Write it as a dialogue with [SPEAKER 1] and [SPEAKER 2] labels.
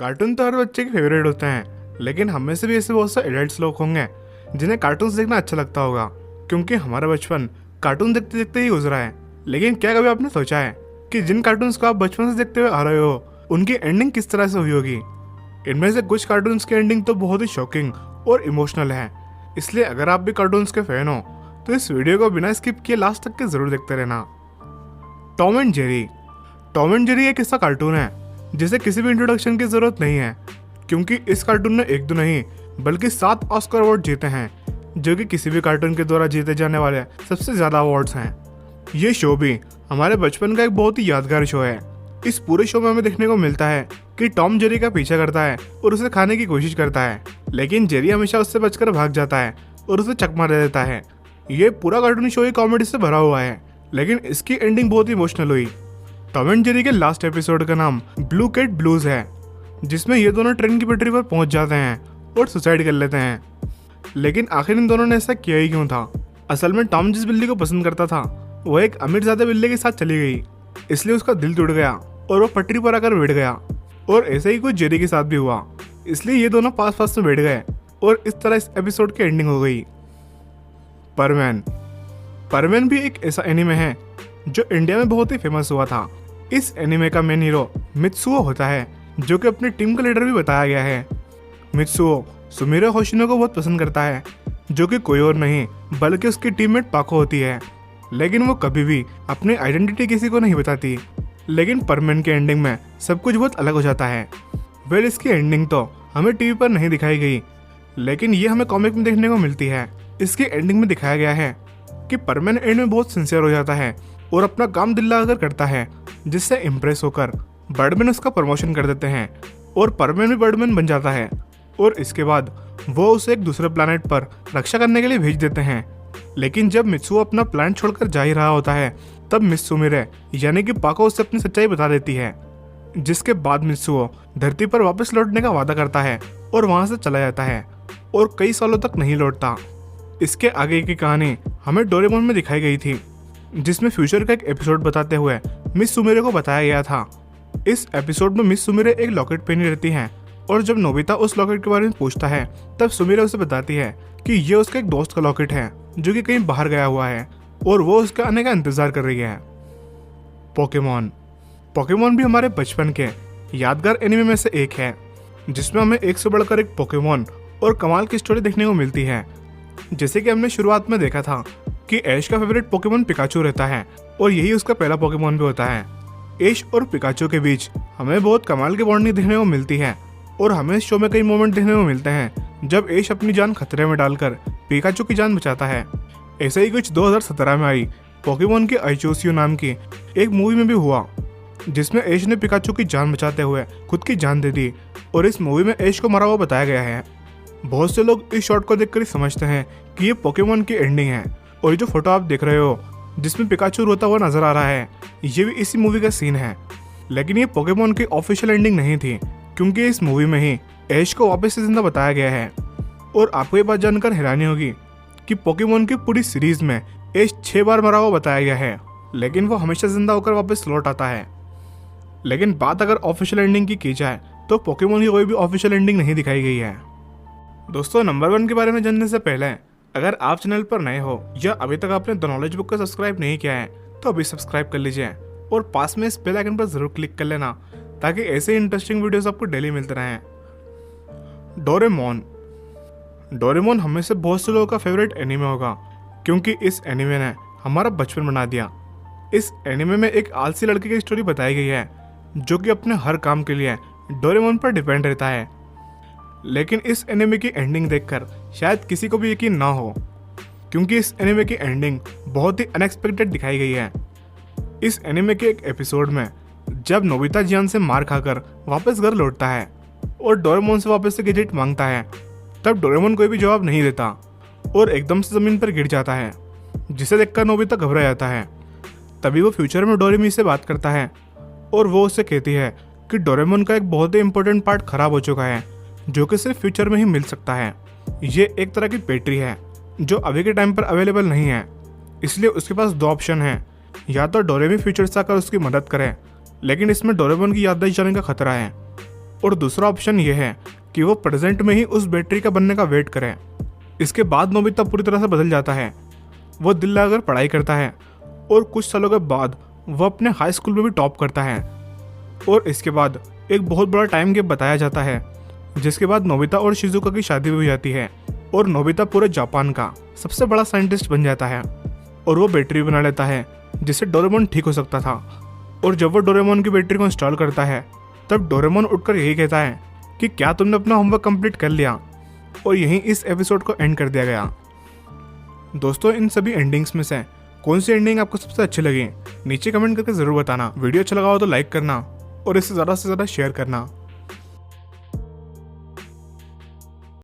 [SPEAKER 1] Cartoon तो हर बच्चे के फेवरेट होते हैं, लेकिन हम में से भी ऐसे बहुत से एडल्ट्स लोग होंगे जिन्हें कार्टून्स देखना अच्छा लगता होगा, क्योंकि हमारा बचपन कार्टून देखते देखते ही गुजरा है। लेकिन क्या कभी आपने सोचा है कि जिन कार्टून्स को आप बचपन से देखते हुए आ रहे हो उनकी एंडिंग किस तरह से हुई होगी? इनमें से कुछ कार्टून्स की एंडिंग तो बहुत ही शॉकिंग और इमोशनल है। इसलिए अगर आप भी कार्टून्स के फैन हो तो इस वीडियो को बिना स्किप किए लास्ट तक के जरूर देखते रहना। Tom and Jerry. Tom and Jerry एक ऐसा कार्टून है जिसे किसी भी इंट्रोडक्शन की जरूरत नहीं है, क्योंकि इस कार्टून ने एक दो नहीं बल्कि 7 ऑस्कर अवार्ड जीते हैं, जो कि किसी भी कार्टून के द्वारा जीते जाने वाले सबसे ज्यादा अवार्ड्स हैं। ये शो भी हमारे बचपन का एक बहुत ही यादगार शो है। इस पूरे शो में हमें देखने को मिलता है कि टॉम जेरी का पीछा करता है और उसे खाने की कोशिश करता है, लेकिन जेरी हमेशा उससे बचकर भाग जाता है और उसे चकमा दे देता है। ये पूरा कार्टून शो ही कॉमेडी से भरा हुआ है, लेकिन इसकी एंडिंग बहुत ही इमोशनल हुई। टॉम एंड जेरी के लास्ट एपिसोड का नाम ब्लू कैट ब्लूज है, जिसमें ये दोनों ट्रेन की पटरी पर पहुंच जाते हैं और सुसाइड कर लेते हैं। लेकिन आखिर इन दोनों ने ऐसा किया ही क्यों था? असल में टॉम जिस बिल्ली को पसंद करता था वो एक अमीरजादे बिल्ली के साथ चली गई, इसलिए उसका दिल टूट गया और वो पटरी पर आकर बैठ गया। और ऐसे ही कुछ जेरी के साथ भी हुआ, इसलिए ये दोनों पास पास में बैठ गए और इस तरह इस एपिसोड की एंडिंग हो गई। परमैन। परमैन भी एक ऐसा एनीमे है जो इंडिया में बहुत ही फेमस हुआ था। इस एनीमे का मेन हीरो मित्सुओ होता है, जो कि अपनी टीम का लीडर भी बताया गया है। मित्सुओ सुमिरो होशिनो को बहुत पसंद करता है, जो कि कोई और नहीं बल्कि उसकी टीममेट पाको होती है। लेकिन वो कभी भी अपनी आइडेंटिटी किसी को नहीं बताती। लेकिन परमैन के एंडिंग में सब कुछ बहुत अलग हो जाता है। वेल, इसकी एंडिंग तो हमें टीवी पर नहीं दिखाई गई, लेकिन ये हमें कॉमिक में देखने को मिलती है। इसकी एंडिंग में दिखाया गया है कि परमैन एंड में बहुत सिंसियर हो जाता है और अपना काम दिल लगाकर करता है, जिससे इम्प्रेस होकर बर्डमैन उसका प्रमोशन कर देते हैं और परमैन भी बर्डमैन बन जाता है। और इसके बाद वो उसे एक दूसरे प्लैनेट पर रक्षा करने के लिए भेज देते हैं। लेकिन जब मित्सुओ अपना प्लान छोड़कर जा ही रहा होता है, तब मिस सुमिरे यानी कि पाको उसे अपनी सच्चाई बता देती है, जिसके बाद मित्सुओ धरती पर वापस लौटने का वादा करता है और वहां से चला जाता है और कई सालों तक नहीं लौटता। इसके आगे की कहानी हमें डोरेमोन में दिखाई गई थी, जिसमें फ्यूचर का एक एपिसोड बताते हुए मिस सुमिरे को बताया गया था। इस एपिसोड में मिस सुमिरे एक लॉकेट पहनी रहती हैं और जब नोबिता उस लॉकेट के बारे में पूछता है तब सुमिरे उसे बताती है कि ये उसके एक दोस्त का लॉकेट है जो कि कहीं बाहर गया हुआ है और वो उसके आने का इंतजार कर रही है। पोकेमॉन। पोकेमॉन भी हमारे बचपन के यादगार एनिमे में से एक है, जिसमें हमें एक से बढ़कर एक पोकेमॉन और कमाल की स्टोरी देखने को मिलती है। जैसे कि हमने शुरुआत में देखा था कि ऐश का फेवरेट पोकेमॉन पिकाचू रहता है और यही उसका पहला पोकेमॉन भी होता है। ऐश और पिकाचू के बीच हमें बहुत कमाल की बॉन्डिंग देखने को मिलती है और हमें इस शो में कई मोमेंट देखने को मिलते हैं जब ऐश अपनी जान खतरे में डालकर पिकाचू की जान बचाता है। ऐसा ही कुछ 2017 में आई पोकेमॉन की आई चूज यू नाम की एक मूवी में भी हुआ, जिसमें ऐश ने पिकाचू की जान बचाते हुए खुद की जान दे दी और इस मूवी में ऐश को मरा हुआ बताया गया है। बहुत से लोग इस शॉट को देखकर ही समझते हैं कि ये पोकेमॉन की एंडिंग है, और ये जो फोटो आप देख रहे हो जिसमें पिकाचू रोता हुआ नजर आ रहा है, ये भी इसी मूवी का सीन है। लेकिन ये पोकेमॉन की ऑफिशियल एंडिंग नहीं थी, क्योंकि इस मूवी में ही ऐश को वापस से जिंदा बताया गया है। और आपको ये बात जानकर हैरानी होगी कि पोकेमॉन की पूरी सीरीज में ऐश 6 बार मरा हुआ बताया गया है, लेकिन वो हमेशा जिंदा होकर वापस लौट आता है। लेकिन बात अगर ऑफिशियल एंडिंग की जाए तो पोकेमॉन की कोई भी ऑफिशियल एंडिंग नहीं दिखाई गई है। दोस्तों, नंबर 1 के बारे में जानने से पहले अगर आप चैनल पर नए हो या अभी तक आपने द नॉलेज बुक को सब्सक्राइब नहीं किया है तो अभी सब्सक्राइब कर लीजिए और पास में इस बेल आइकन पर जरूर क्लिक कर लेना, ताकि ऐसे इंटरेस्टिंग वीडियोस आपको डेली मिलते रहें। डोरेमोन। डोरेमोन हमें से बहुत से लोगों का फेवरेट एनीमे होगा, क्योंकि इस एनीमे ने हमारा बचपन बना दिया। इस एनीमे में एक आलसी लड़के की स्टोरी बताई गई है जो कि अपने हर काम के लिए डोरेमोन पर डिपेंड रहता है। लेकिन इस एनीमे की एंडिंग देखकर शायद किसी को भी यकीन ना हो, क्योंकि इस एनीमे की एंडिंग बहुत ही अनएक्सपेक्टेड दिखाई गई है। इस एनीमे के एक एपिसोड में जब नोबिता जियान से मार खाकर वापस घर लौटता है और डोरेमोन से वापस से गैजेट मांगता है, तब डोरेमोन कोई भी जवाब नहीं देता और एकदम से जमीन पर गिर जाता है, जिसे देखकर नोबिता घबरा जाता है। तभी वो फ्यूचर में डोरेमी से बात करता है और वो उससे कहती है कि डोरेमोन का एक बहुत ही इंपॉर्टेंट पार्ट खराब हो चुका है, जो कि सिर्फ फ्यूचर में ही मिल सकता है। ये एक तरह की बैटरी है जो अभी के टाइम पर अवेलेबल नहीं है, इसलिए उसके पास 2 ऑप्शन हैं, या तो डोरेमी फ्यूचर से आकर उसकी मदद करे, लेकिन इसमें डोरेमोन की याददाश्त जाने का खतरा है, और दूसरा ऑप्शन ये है कि वो प्रेजेंट में ही उस बैटरी का बनने का वेट करें। इसके बाद नोबिता पूरी तरह से बदल जाता है। वो दिल लगाकर पढ़ाई करता है और कुछ सालों के बाद वो अपने हाई स्कूल में भी टॉप करता है। और इसके बाद एक बहुत बड़ा टाइम गैप बताया जाता है, जिसके बाद नोबिता और शिजुका की शादी भी हो जाती है और नोबिता पूरे जापान का सबसे बड़ा साइंटिस्ट बन जाता है और वो बैटरी बना लेता है जिससे डोरेमोन ठीक हो सकता था। और जब वो डोरेमोन की बैटरी को इंस्टॉल करता है तब डोरेमोन उठकर यही कहता है कि क्या तुमने अपना होमवर्क कंप्लीट कर लिया, और यहीं इस एपिसोड को एंड कर दिया गया। दोस्तों, इन सभी एंडिंग्स में से कौन सी एंडिंग आपको सबसे अच्छी लगी नीचे कमेंट करके ज़रूर बताना। वीडियो अच्छा लगा हो तो लाइक करना और इसे ज़्यादा से ज़्यादा शेयर करना।